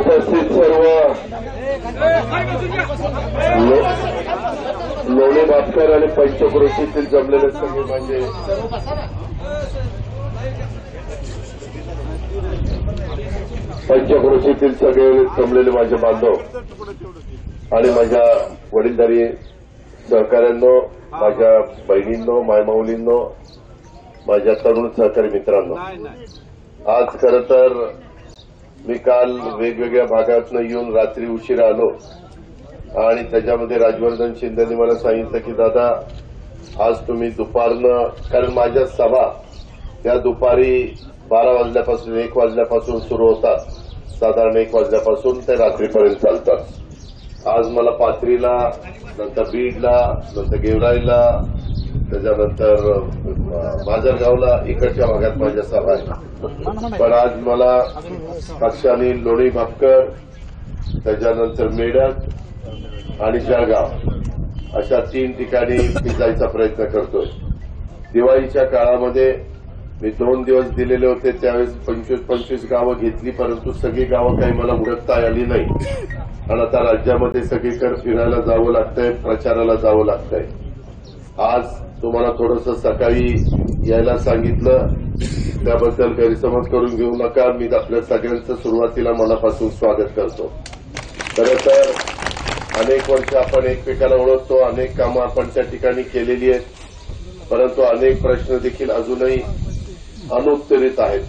उपस्थित सर्व लोणी भापकर आणि पंचक्रोशीतील जमलेले सगळे म्हणजे पंचक्रोशीतील सगळे जमलेले माझे बांधव आणि माझ्या वडीलधारी सहकाऱ्यांनो, माझ्या बहिणींनो, मायमाऊलींनो, माझ्या तरुण सहकारी मित्रांनो, आज खरं तर मी काल वेगवेगळ्या भागातून येऊन रात्री उशिरा आलो आणि त्याच्यामध्ये राजवर्धन शिंदेंनी मला सांगितलं की दादा आज तुम्ही दुपारनं, कारण माझ्या सभा त्या दुपारी 12 वाजल्यापासून 1 वाजल्यापासून सुरू होतात, साधारण 1 वाजल्यापासून ते रात्रीपर्यंत चालतात। आज मला पाथरीला, नंतर बीडला, नंतर गेवराईला, त्याच्यानंतर माजलगावला, इकडच्या भागात माझ्या सभा आहे। पण आज मला पक्षाने लोणी भापकर, त्याच्यानंतर मेडक आणि जळगाव अशा 3 ठिकाणी मी जायचा प्रयत्न करतोय। दिवाळीच्या काळामध्ये मी 2 दिवस दिलेले होते, त्यावेळेस 25-25 गावं घेतली, परंतु सगळी गावं काही मला उडकता आली नाही आणि आता राज्यामध्ये सगळीकडे फिरायला जावं लागतंय, प्रचाराला जावं लागतंय। आज तुम्हाला थोडंसं सकाळी यायला सांगितलं, त्याबद्दल गैरसमज करून घेऊ नका। मी आपल्या सगळ्यांचं सुरुवातीला मनापासून स्वागत करतो। खरं तर अनेक वर्ष आपण एकमेकाला ओळखतो, अनेक कामं आपण त्या ठिकाणी केलेली आहेत, परंतु अनेक प्रश्न देखील अजूनही अनुत्तरित आहेत।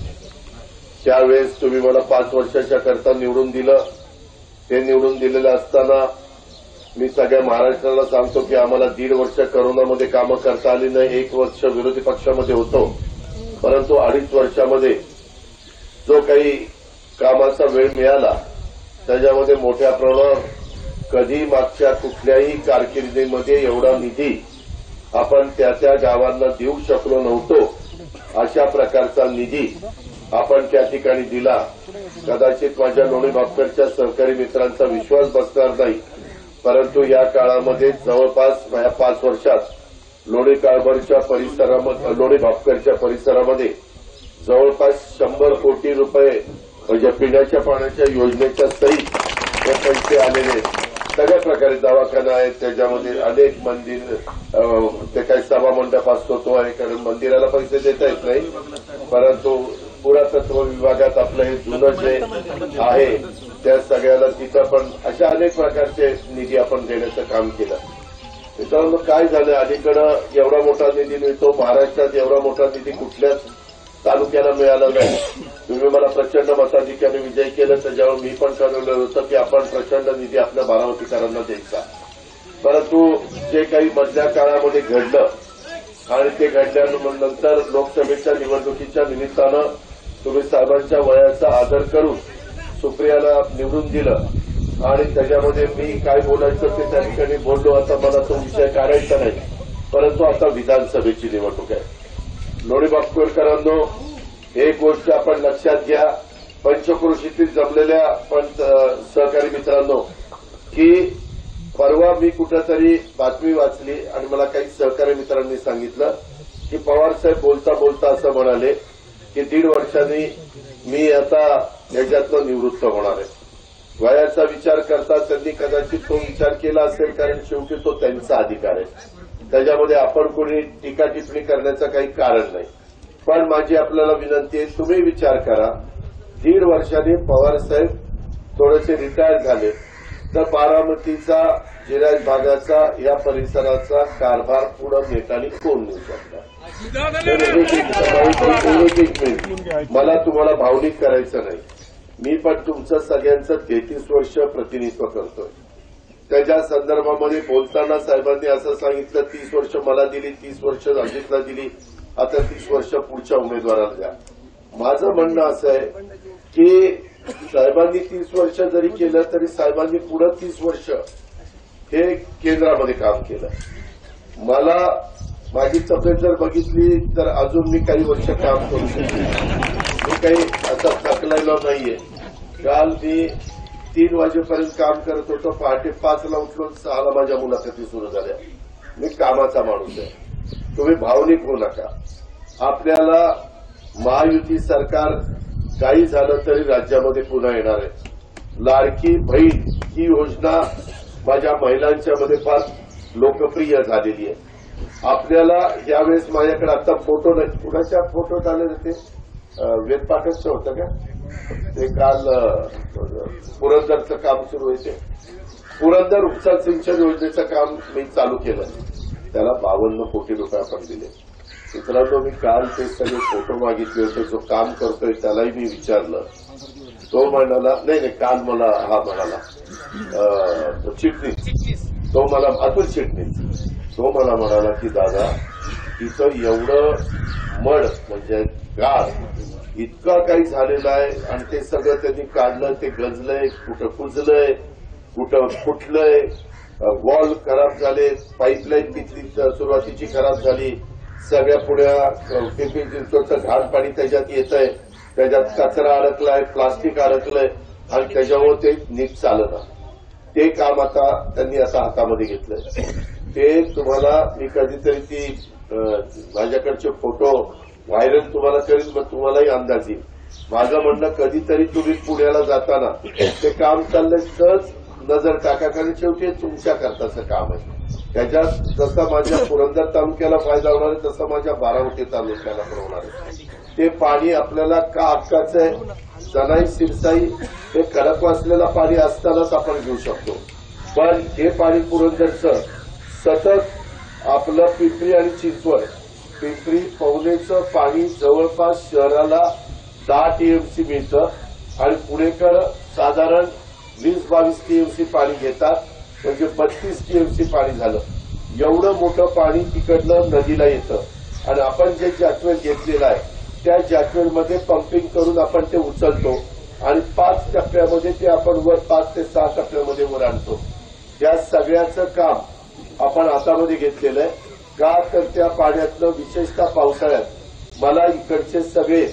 त्यावेळेस तुम्ही मला 5 वर्षाच्या करता निवडून दिलं, ते निवडून दिलेलं असताना मी सगळ्या महाराष्ट्राला सांगतो की आम्हाला 1.5 वर्ष करोनामध्ये कामं करता आली नाही, 1 वर्ष विरोधी पक्षामध्ये होतो, परंतु 2.5 वर्षामध्ये जो काही कामाचा वेळ मिळाला त्याच्यामध्ये मोठ्या प्रमाणावर कधी मागच्या कुठल्याही कारकिर्दीमध्ये एवढा निधी आपण त्या गावांना देऊ शकलो नव्हतो, अशा प्रकारचा निधी आपण त्या ठिकाणी दिला। कदाचित माझ्या लोणी भापकरच्या सहकारी मित्रांचा विश्वास बसणार नाही, परंतु या काळामध्ये जवळपास या 5 वर्षात लोणी भापकरच्या परिसरामध्ये जवळपास 100 कोटी रुपये म्हणजे पिण्याच्या पाण्याच्या योजनेच्या सहित हे पैसे आलेले, सगळ्या प्रकारे दवाखाना आहे, त्याच्यामध्ये अनेक मंदिर, ते काही सभा मंडप असतो तो आहे, कारण मंदिराला पैसे देता येत नाही, परंतु पुरातत्व विभागात आपलं हे जुनं जे आहे त्या सगळ्याला तिथं पण अशा अनेक प्रकारचे निधी आपण देण्याचं काम केलं। मित्रांनो, काय झालं, अलीकडं एवढा मोठा निधी मिळतो, महाराष्ट्रात एवढा मोठा निधी कुठल्याच तालुक्याला मिळाला नाही। तुम्ही मला प्रचंड मताधिक्याने विजय केलं, त्याच्यावर मी पण ठरवलं होतं की आपण प्रचंड निधी आपल्या बारामतीकरांना द्यायचा, परंतु जे काही मधल्या काळामध्ये घडलं आणि ते घडल्यानंतर लोकसभेच्या निवडणुकीच्या निमित्तानं तुम्ही साहेबांच्या वयाचा आदर करून सुप्रियाला निवडून दिलं आणि त्याच्यामध्ये मी काय बोलायचं ते त्या ठिकाणी बोललो। आता मला तो विषय काढायचा नाही, परंतु आता विधानसभेची निवडणूक आहे। लोणी भापकरांनो, एक गोष्ट आपण लक्षात घ्या, पंचक्रोशीतील जमलेल्या सहकारी मित्रांनो, की परवा मी कुठेतरी बातमी वाचली आणि मला काही सहकारी मित्रांनी सांगितलं की पवारसाहेब बोलता बोलता असं म्हणाले की 1.5 वर्षांनी मी आता याच्यातनं निवृत्त होणार आहे। वयाचा विचार करता त्यांनी कदाचित तो विचार केला असेल, कारण शेवटी तो त्यांचा अधिकार आहे, त्याच्यामध्ये आपण कोणी टीका टिप्पणी करण्याचं काही कारण नाही। पण माझी आपल्याला विनंती आहे, तुम्ही विचार करा, 1.5 वर्षांनी पवारसाहेब थोडेसे रिटायर झाले तर बारामतीचा, जिराज भागाचा, या परिसराचा कारभार पुढे नेटाने कोण नेऊ शकणार? मला तुम्हाला भावनिक करायचं नाही, मी पण तुमचं सगळ्यांचं 33 वर्ष प्रतिनिधित्व करतोय। त्याच्या संदर्भामध्ये बोलताना साहेबांनी असं सांगितलं, 30 वर्ष मला दिली, 30 वर्ष अजितला दिली, आता 30 वर्ष पुढच्या उमेदवाराला द्या। माझं म्हणणं असं आहे की साहेबांनी 30 वर्ष जरी केलं तरी साहेबांनी पुढे 30 वर्ष हे केंद्रामध्ये काम केलं। मला माझी तब्येत जर बघितली तर अजून मी काही वर्ष काम करू शकतो, मी काही आता थकलेलो नाहीये। काल मी 3 वाजेपर्यंत काम करत होतो, पहाटे 5ला उठलो, 6ला माझ्या मुलाखती सुरू झाल्या। मी कामाचा माणूस आहे, तुम्ही भावनिक होऊ नका। आपल्याला महायुती सरकार काही झालं तरी राज्यामध्ये पुन्हा येणार आहे, लाडकी बहीण ही योजना माझ्या महिलांच्या मध्ये फार लोकप्रिय झालेली आहे. आपल्याला यावेळेस माझ्याकडे आता फोटो नाही, कुणाच्या फोटो आले ते वेद पाठकचं होतं का ते, काल पुरंदरचं काम सुरू आहे. ते पुरंदर उपसा सिंचन योजनेचं काम मी चालू केलं, त्याला 52 कोटी रुपये आपण दिले. मित्रांनो, मी काल ते सगळे फोटो मागितले होते. जो काम करतोय त्यालाही मी विचारलं, तो म्हणाला नाही, काल मला हा म्हणाला चिटणीस, तो मला अतुल चिटणीस, तो मला म्हणाला की दादा इथं एवढं मड म्हणजे गाळ इतका काही झालेलं आहे आणि ते सगळं त्यांनी काढलं, ते गंजलंय, कुठं कुजलंय, कुठं फुटलंय, वॉल खराब झाले, पाईपलाईन तिथली सुरुवातीची खराब झाली, सगळ्या पुढ्या पिंपरी चिंचवडचं घाण पाणी त्याच्यात येतंय, त्याच्यात कचरा अडकलाय, प्लास्टिक अडकलंय आणि त्याच्यामुळे ते नीट चालणार. ते काम आता त्यांनी आता हातामध्ये घेतलंय. ते तुम्हाला मी कधीतरी ती माझ्याकडचे फोटो व्हायरल तुम्हाला करीन, मग तुम्हालाही अंदाज येईल. माझं म्हणणं, कधीतरी तुम्ही पुण्याला जाताना ते काम चाललंय सहज नजर टाका, कारण शेवटी तुमच्या करताचं काम आहे. त्याच्यात जसा माझ्या पुरंदर तालुक्याला फायदा होणार आहे तसा माझ्या बारामती तालुक्याला पण होणार आहे. ते पाणी आपल्याला का हक्काचं आहे, जनाई सिरसाई हे खडक वाचलेलं पाणी असतानाच आपण घेऊ शकतो, पण हे पाणी पुरंदरचं सतत आपलं पिंपरी आणि चिंचवड, पिंपरी पवनेचं पाणी जवळपास शहराला 10 टीएमसी मिळतं आणि पुणेकर साधारण 20-22 टीएमसी पाणी घेतात, म्हणजे 32 टीएमसी पाणी झालं. एवढं मोठं पाणी तिकडनं नदीला येतं आणि आपण जे जॅकवेल घेतलेलं आहे त्या जॅकवेलमध्ये पंपिंग करून आपण ते उचलतो आणि 5 टप्प्यामध्ये ते आपण वर 5 ते 6 टप्प्यामध्ये वर आणतो. त्या सगळ्याचं काम आपण हातामध्ये घेतलेलं आहे. का तर त्या पाण्यातनं विशेषतः पावसाळ्यात मला इकडचे सगळे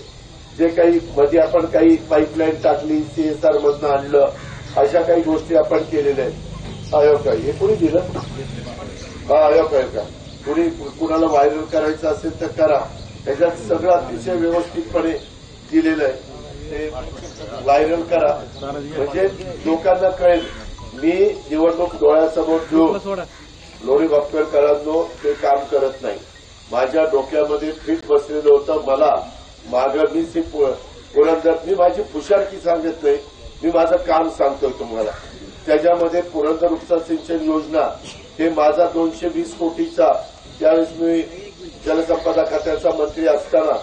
जे काही मध्ये आपण काही पाईपलाईन टाकली, सीएसआर मधनं आणलं, अशा काही गोष्टी आपण केलेल्या आहेत. आयोग हे कुणी दिलं? आयोग का कुणी कुणाला व्हायरल करायचं असेल तर करा, त्याच्यात सगळं अतिशय व्यवस्थितपणे दिलेलं आहे. ते व्हायरल करा म्हणजे लोकांना कळेल. मी निवडणूक डोळ्यासमोर घेऊन लोणी भापकरकरांनो ते काम करत नाही. माझ्या डोक्यामध्ये फिट बसलेलं होतं. मला मागं मी पुरंदर, मी माझी हुशारकी सांगत नाही, मी माझं काम सांगतोय तुम्हाला. त्याच्यामध्ये पुरंदर उपसा सिंचन योजना हे माझा 220 कोटीचा त्यावेळेस मी जलसंपदा खात्याचा मंत्री असताना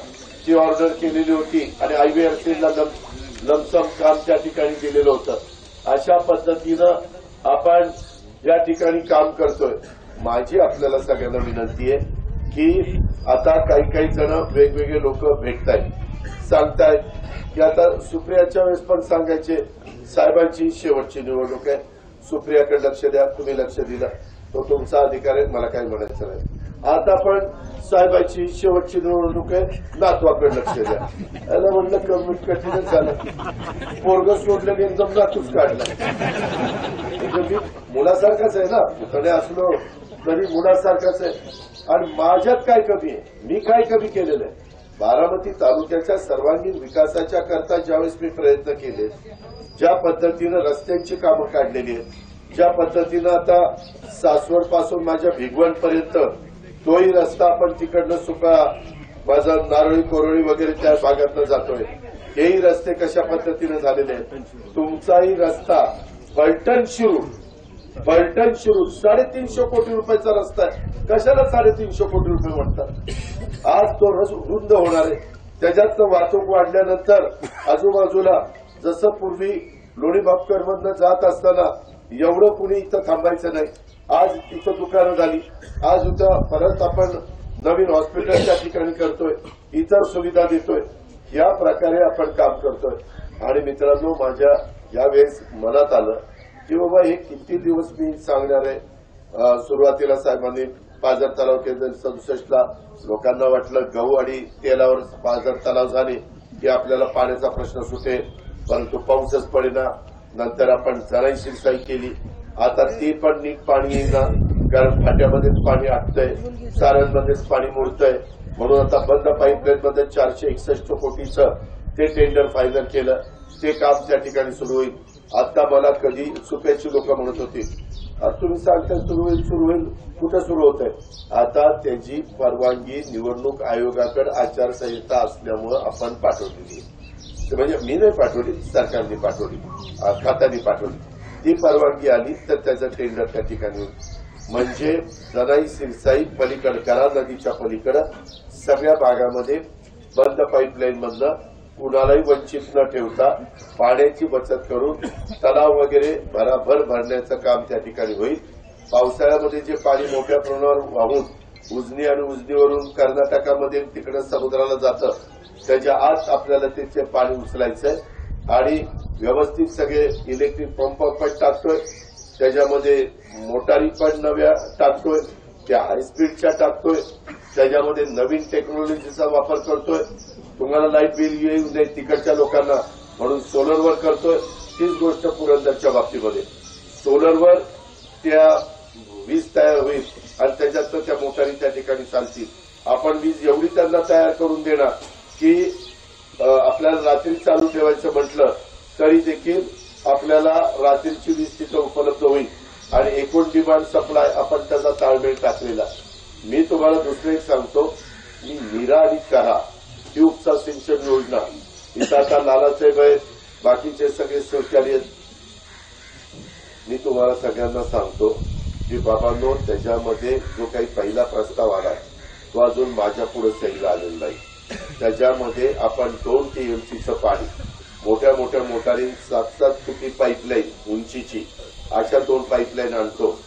ती ऑर्डर केलेली होती आणि आयबीआरसीला लमसम काम त्या ठिकाणी दिलेलं होतं. अशा पद्धतीनं आपण या ठिकाणी काम करतोय. माझी आपल्याला सगळ्यांना विनंती आहे की आता काही जण वेगवेगळे लोक भेटतायत, सांगतायत की आता सुप्रियाच्या वेळेस पण सांगायचे साहेबांची शेवटची निवडणूक आहे, सुप्रियाकडे लक्ष द्या, तुम्ही लक्ष दिलं तो तुमचा अधिकार आहे, मला काही म्हणायचं नाही. आता पण साहेबांची शेवटची निवडणूक आहे, नातवाकडे लक्ष द्या. याला म्हणलं कमीट कठीणच झालं, पोरग सोडलं की एकदम नातूच काढला. म्हणजे मी मुलासारखाच आहे ना, पुतणे असलो तरी मुलासारखाच आहे. आणि माझ्यात काय कमी आहे, मी काय कमी केलेलं आहे? बारामती तालुक्याच्या सर्वांगीण विकासाच्या करता ज्यावेळेस मी प्रयत्न केले, ज्या पद्धतीनं रस्त्यांची कामं काढलेली आहेत, ज्या पद्धतीनं आता सासवड पासून माझ्या भिगवणपर्यंत तोही रस्ता आपण तिकडनं सुका माझा नारळी कोरळी वगैरे त्या भागातनं जातोय, हेही रस्ते कशा पद्धतीनं झालेले आहेत. तुमचाही रस्ता पलटण शिरूर 350 कोटी रुपयाचा रस्ता आहे. कशाला 350 कोटी रुपये म्हणतात? आज तो रुंद होणार आहे. त्याच्यातनं वाहतूक वाढल्यानंतर आजूबाजूला जसं पूर्वी लोणी भापकरमधनं जात असताना एवढं कुणी इथं थांबायचं नाही. आज इथं दुकानं झाली, आज इथं परत आपण नवीन हॉस्पिटल त्या ठिकाणी करतोय, इतर सुविधा देतोय. या प्रकारे आपण काम करतोय. आणि मित्रांनो, माझ्या यावेळेस मनात आलं की बाबा हे किती दिवस मी सांगणार आहे. सुरुवातीला साहेबांनी पाझर तलाव केंद्र 67ला लोकांना वाटलं गहू आणि तेलावर पाझर तलाव झाले की आपल्याला पाण्याचा प्रश्न सुटेल, परंतु पाऊसच पडेना. नंतर आपण जराई शिरसाई केली, आता ती पण नीट पाणी येईना, कारण फाट्यामध्येच पाणी आटतंय, सारणमध्येच पाणी मुरतंय. म्हणून आता बंद पाईपलाईनमध्ये 461 कोटीचं ते टेंडर फायनल केलं. ते काम त्या ठिकाणी सुरू होईल. आता मला कधी सुप्याची लोक म्हणत होती, तुम्ही सांगता सुरू होईल कुठं सुरू होत आहे? आता त्याची परवानगी निवडणूक आयोगाकडे आचारसंहिता असल्यामुळे आपण पाठवलेली. म्हणजे मी नाही पाठवली, सरकारने पाठवली, खात्याने पाठवली. ती परवानगी आली तर त्याचं टेंडर त्या ठिकाणी होईल. म्हणजे जनाई सिरसाई पलीकडे करा नदीच्या पलीकडे सगळ्या भागामध्ये बंद पाईपलाईन मधनं कुणालाही वंचित न ठेवता पाण्याची बचत करून तलाव वगैरे भराभर भरण्याचं काम त्या ठिकाणी होईल. पावसाळ्यामध्ये जे पाणी मोठ्या प्रमाणावर वाहून उजनी आणि उजनीवरून कर्नाटकामध्ये तिकडे समुद्राला जातं, त्याच्या आत आपल्याला त्याचे पाणी उचलायचंय आणि व्यवस्थित सगळे इलेक्ट्रिक पंप पण टाकतोय, त्याच्यामध्ये मोटारी पण नव्या टाकतोय, त्या हायस्पीडच्या टाकतोय, त्याच्यामध्ये नवीन टेक्नॉलॉजीचा वापर करतोय. तुम्हाला लाईट बिल येऊ नये तिकडच्या लोकांना म्हणून सोलरवर करतोय. तीच गोष्ट पुरंदरच्या बाबतीमध्ये सोलरवर त्या वीज तयार होईल आणि त्याच्यात त्या मोटारी त्या ठिकाणी चालतील. आपण वीज एवढी त्यांना तयार करून देणार की आपल्याला रात्री चालू ठेवायचं म्हटलं तरी देखील आपल्याला रात्रीची वीज तिथं उपलब्ध होईल आणि एकूण डिमांड सप्लाय आपण त्याचा ताळमेळ टाकलेला. मी तुम्हाला दुसरं एक सांगतो, मी नीरा आणि करा ही उपसा सिंचन योजना इथं आता लालासाहेब आहेत, बाकीचे सगळे सहकारी आहेत. मी तुम्हाला सगळ्यांना सांगतो की बाबांनो, त्याच्यामध्ये जो काही पहिला प्रस्ताव आला तो अजून माझ्या पुढे सहीला आलेला नाही. त्याच्यामध्ये आपण 2 TMCचं पाणी मोठ्या मोठ्या मोटारी 7-7 फुटी पाईपलाईन उंचीची अशा 2 पाईपलाईन आणतो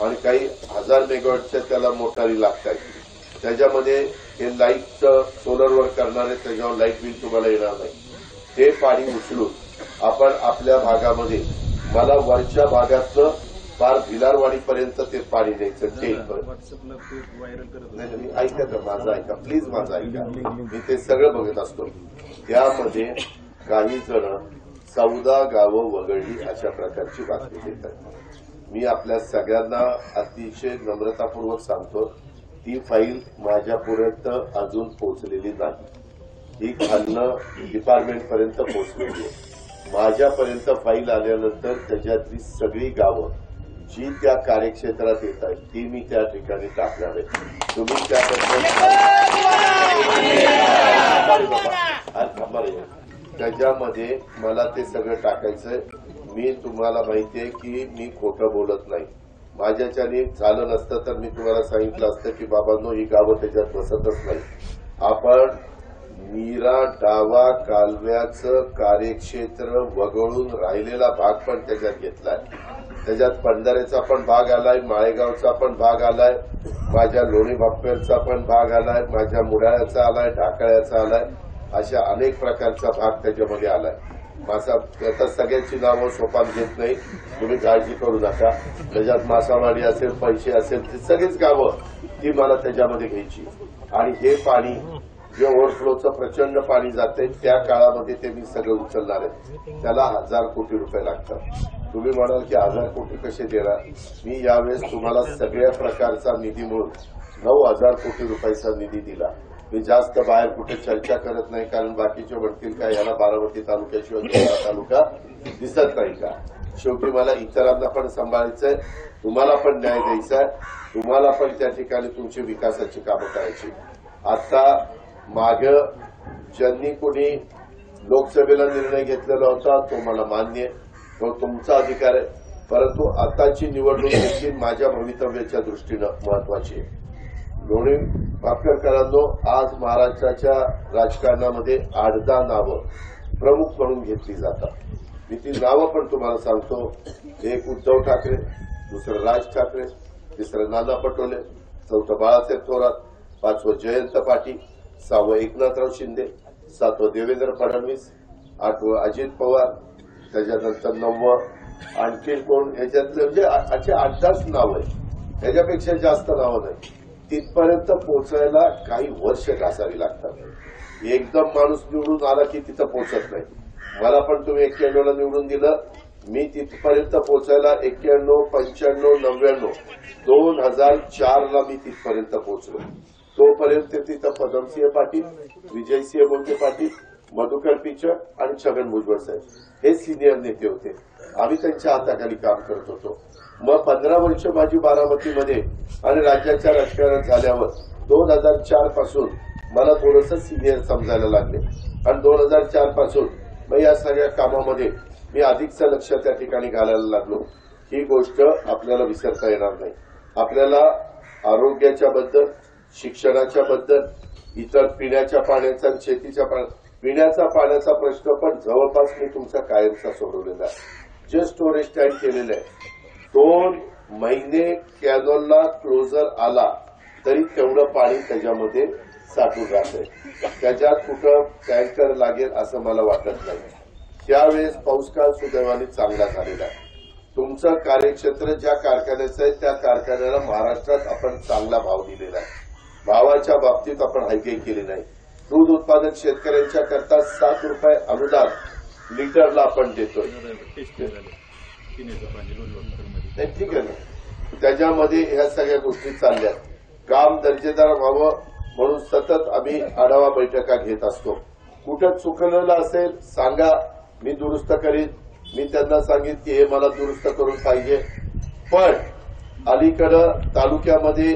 आणि काही 1000 मेगावॉटच्या त्याला मोटारी लागतात. त्याच्यामध्ये हे लाईटचं सोलरवर करणारे त्याच्यावर लाईट बिल तुम्हाला येणार नाही. ते पाणी उचलून आपण आपल्या भागामध्ये मला वरच्या भागातलं फार भिलारवाडीपर्यंत ते पाणी द्यायचं. ते नाही, ऐका तर माझं ऐका प्लीज, माझं ऐका. मी ते सगळं बघत असतो. त्यामध्ये काही जण 14 गावं वगळली अशा प्रकारची बातमी देतात. मी आपल्या सगळ्यांना अतिशय नम्रतापूर्वक सांगतो, ती फाईल माझ्यापर्यंत अजून पोहोचलेली नाही. ही खालनं डिपार्टमेंटपर्यंत पोहोचलेली आहे. माझ्यापर्यंत फाईल आल्यानंतर त्याच्यातली सगळी गावं जी त्या कार्यक्षेत्रात येत आहेत ती मी त्या ठिकाणी टाकणार आहे. तुम्ही त्याच्यामध्ये मला ते सगळं टाकायचंय. मी तुम्हाला माहितीये की मी खोटं बोलत नाही. माझ्याच्याने झालं नसतं तर मी तुम्हाला सांगितलं असतं की बाबांनो, ही गावं त्याच्यात बसतच नाही. आपण नीरा डावा कालव्याचं कार्यक्षेत्र वगळून राहिलेला भाग पण त्याच्यात घेतलाय. त्याच्यात पंढरेचा पण भाग आलाय, माळेगावचा पण भाग आलाय, माझ्या लोणी भापेरचा पण भाग आलाय, माझ्या मुडाळ्याचा आलाय, ढाकळ्याचा आलाय, अशा अनेक प्रकारचा भाग त्याच्यामध्ये आलाय. आता सगळ्यांची नावं सोपान घेत नाही, तुम्ही काळजी करू नका. त्याच्यात मासामाडी असेल, पैसे असेल, ती सगळीच गावं ती मला त्याच्यामध्ये घ्यायची. आणि हे पाणी जे ओव्हरफ्लोचं प्रचंड पाणी जाते त्या काळामध्ये ते मी सगळं उचलणार आहे. त्याला 1000 कोटी रुपये लागतात. तुम्ही म्हणाल की 1000 कोटी कसे देणार? मी यावेळेस तुम्हाला सगळ्या प्रकारचा निधी मिळून 9000 कोटी रुपयाचा निधी दिला. मी जास्त बाहेर कुठे चर्चा करत नाही, कारण बाकीचे म्हणतील का याला बारामती तालुक्याशिवाय तालुका दिसत नाही का? शेवटी मला इतरांना पण सांभाळायचंय, तुम्हाला पण न्याय द्यायचा आहे, तुम्हाला पण त्या ठिकाणी तुमची विकासाची कामं करायची. आता माग ज्यांनी कोणी लोकसभेला निर्णय घेतलेला होता तो मला मान्य आहे, तो तुमचा अधिकार आहे. परंतु आताची निवडणूक देखील माझ्या भवितव्याच्या दृष्टीनं महत्वाची आहे. लोणी भापकरांनो, आज महाराष्ट्राच्या राजकारणामध्ये 8-10 नावं प्रमुख म्हणून घेतली जातात. मी ती नावं पण तुम्हाला सांगतो. एक उद्धव ठाकरे, दुसरं राज ठाकरे, तिसरं नाना पटोले, चौथं बाळासाहेब थोरात, 5वं जयंत पाटील, 6वं एकनाथराव शिंदे, 7वं देवेंद्र फडणवीस, 8वं अजित पवार, त्याच्यानंतर 9वं आणखी कोण, ह्याच्यातले म्हणजे असे 8-10 नावं आहे. ह्याच्यापेक्षा जास्त नावं नाही. तिथपर्यंत पोहोचायला काही वर्ष घासावी लागतात. एकदम माणूस निवडून आला की तिथं पोहोचत नाही. मला पण तुम्ही 91ला निवडून दिलं, मी तिथपर्यंत पोहोचायला 91, 95, 99, 2004ला मी तिथपर्यंत पोहोचलो. तोपर्यंत तिथं पदमसिंह पाटील, विजयसिंह मोहिते पाटील, मधुकर पिचड आणि छगन भुजबळ साहेब हे सिनियर नेते होते. आम्ही त्यांच्या हाताखाली काम करत होतो. मग 15 वर्ष माझी बारामतीमध्ये आणि राज्याच्या राजकारणात झाल्यावर 2004 पासून मला थोडंसं सिनियर समजायला लागले आणि 2004 पासून मग या सगळ्या कामामध्ये मी अधिकचं लक्ष त्या ठिकाणी घालायला लागलो. ही गोष्ट आपल्याला विसरता येणार नाही. आपल्याला आरोग्याच्या बद्दल, शिक्षणाच्या बद्दल, इतर पिण्याच्या पाण्याचा, शेतीच्या पिण्याच्या पाण्याचा प्रश्न पण जवळपास मी तुमचा कायमचा सोडवलेला आहे. जे स्टोरेज टँक केलेलं आहे 2 महिने कॅनॉलला क्लोजर आला तरी तेवढं पाणी त्याच्यामध्ये साठून राहतंय. त्याच्यात कुठं टँकर लागेल असं मला वाटत नाही. त्यावेळेस पाऊस काळ सुदैवाने चांगला झालेला आहे. तुमचं कार्यक्षेत्र ज्या कारखान्याचं आहे त्या कारखान्याला महाराष्ट्रात आपण चांगला भाव दिलेला आहे. भावाच्या बाबतीत आपण हायगेक केली नाही. दूध उत्पादक शेतकऱ्यांच्या करता 7 रुपये अनुदान लिटरला आपण देतोय. ठीक आहे ना. त्याच्यामध्ये ह्या सगळ्या गोष्टी चालल्या. काम दर्जेदार व्हावं म्हणून सतत आम्ही आढावा बैठका घेत असतो. कुठं चुकलेलं असेल सांगा, मी दुरुस्त करीन. मी त्यांना सांगितलं की हे मला दुरुस्त करून पाहिजे. पण अलीकडं तालुक्यामध्ये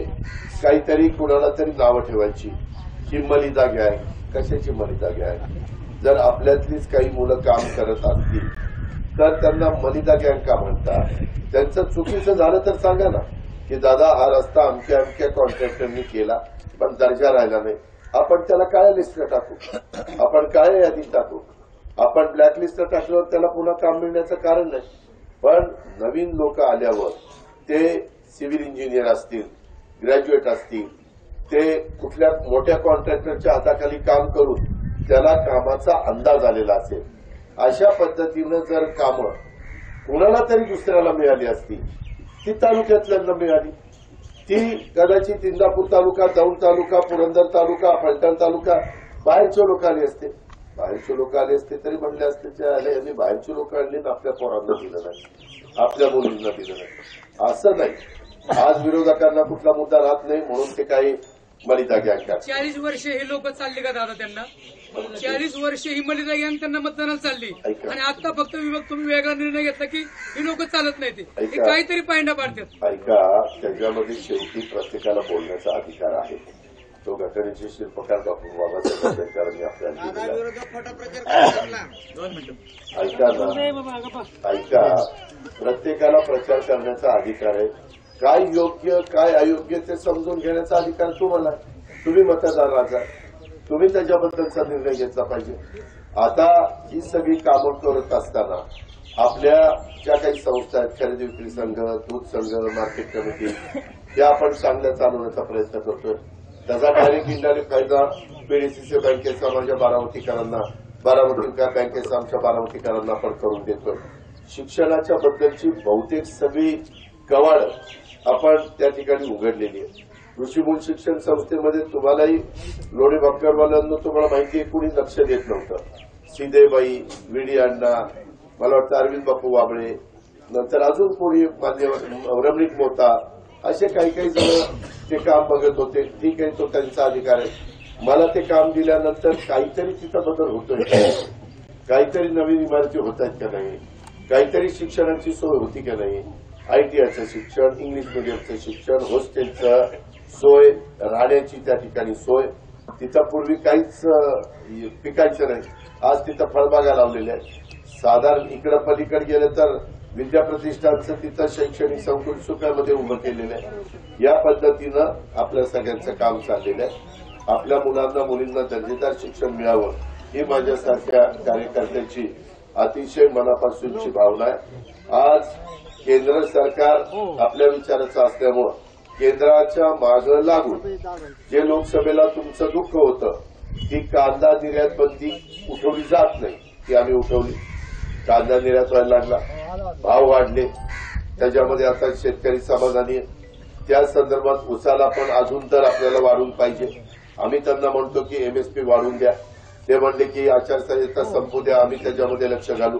काहीतरी कुणाला तरी नावं ठेवायची की मलिदा गँग. कशाची मलिदा गँग? जर आपल्यातलीच काही मुलं काम करत असतील तर त्यांना मलिदा गँग का म्हणतात? त्यांचं चुकीचं झालं तर सांगा ना की दादा हा रस्ता अमक्या अमक्या कॉन्ट्रॅक्टरनी केला पण दर्जा राहिला नाही. आपण त्याला काळ्या लिस्टला टाकू, आपण काळ्या यादीत टाकू. आपण ब्लॅक लिस्टला टाकल्यावर त्याला पुन्हा काम मिळण्याचं कारण नाही. पण नवीन लोक आल्यावर ते सिव्हिल इंजिनियर असतील, ग्रॅज्युएट असतील, ते कुठल्या मोठ्या कॉन्ट्रॅक्टरच्या हाताखाली काम करून त्याला कामाचा अंदाज आलेला असेल. अशा पद्धतीनं जर कामं कुणाला तरी दुसऱ्याला मिळाली असती, ती तालुक्यातल्यांना मिळाली, ती कदाचित इंदापूर तालुका, दौंड तालुका, पुरंदर तालुका, फलटण तालुका बाहेरचे लोक आले असते. बाहेरचे लोक आले असते तरी म्हणले असते यांनी बाहेरची लोक आणली आपल्या पोरांना दिलं नाही, आपल्या मुलींना दिलं नाही. असं नाही. आज विरोधकांना कुठला मुद्दा राहत नाही म्हणून ते काही मलिदा गँग करतात. 40 वर्ष हे लोक चालली का दादा? त्यांना 40 वर्ष ही मलिदा गँग त्यांना मतदानाला चालली आणि आता फक्त तुम्ही वेगळा निर्णय घेतला की ही लोक चालत नाही. ते काहीतरी पायंडा पाडतात. ऐका, त्याच्यामध्ये शेवटी प्रत्येकाला बोलण्याचा अधिकार आहे. तो घटनेचे शिल्पकार डॉक्टर बाबासाहेब आंबेडकरांनी आपल्याला ऐका ना, ऐका, प्रत्येकाला प्रचार करण्याचा अधिकार आहे. काय योग्य काय अयोग्य ते समजून घेण्याचा अधिकार तुम्हाला. तुम्ही मतदार राजा, तुम्ही त्याच्याबद्दलचा निर्णय घेतला पाहिजे. आता ही सगळी कामं करत असताना आपल्या ज्या काही संस्था आहेत, खरेदी विक्री संघ, दूध संघ, मार्केट कमिटी, या आपण चांगल्या चालवण्याचा प्रयत्न करतोय. त्याचा डायरेक्ट इनडायरेक्ट फायदा पीडीसीसी बँकेचा माझ्या बारामतीकरांना, बारामती बँकेचा आमच्या बारामतीकरांना आपण करून देतोय. शिक्षणाच्या बद्दलची बहुतेक सगळी कवाड आपण त्या ठिकाणी उघडलेली आहे. ऋषीमूल शिक्षण संस्थेमध्ये तुम्हालाही लोढे भापकरवाल्यांना तुम्हाला माहिती आहे कुणी लक्ष देत नव्हतं. सीदेबाई, विडी अण्णा, मला वाटतं अरविंद बापू वाबळे, नंतर अजून कोणी मान्यवर रमणीक मोता, असे काही काही जण ते काम बघत होते. ठीक आहे, तो त्यांचा अधिकार आहे. मला ते काम दिल्यानंतर काहीतरी तिथं बदल होतोय, काहीतरी नवीन इमारती होत आहेत का नाही, काहीतरी शिक्षणाची सोय होती का नाही, आयटीआयचं शिक्षण, इंग्लिश मिडियमचं शिक्षण, हॉस्टेलचं सोय, राहण्याची त्या ठिकाणी सोय. तिथं पूर्वी काहीच पिकायचं नाही, आज तिथं फळबागा लावलेल्या आहेत. साधारण इकडं पलीकडे गेलं तर विद्याप्रतिष्ठानचं तिथं शैक्षणिक संकुल सुखामध्ये उभं केलेलं आहे. या पद्धतीनं आपल्या सगळ्यांचं काम चाललेलं आहे. आपल्या मुलांना मुलींना दर्जेदार शिक्षण मिळावं ही माझ्यासारख्या कार्यकर्त्याची अतिशय मनापासूनची भावना आहे. आज केंद्र सरकार आपल्या विचाराचं असल्यामुळं केंद्राच्या मागं लागून जे लोकसभेला तुमचं दुःख होतं की कांदा निर्यात बंदी उठवली जात नाही, ती आम्ही उठवली. कांदा निर्यात व्हायला लागला, भाव वाढले, त्याच्यामध्ये आता शेतकरी समाधानी आहे. त्या संदर्भात उसाला पण अजून तर आपल्याला वाढून पाहिजे. आम्ही त्यांना म्हणतो की एमएसपी वाढवून द्या. ते म्हणले की आचारसंहिता संपू द्या, आम्ही त्याच्यामध्ये लक्ष घालू.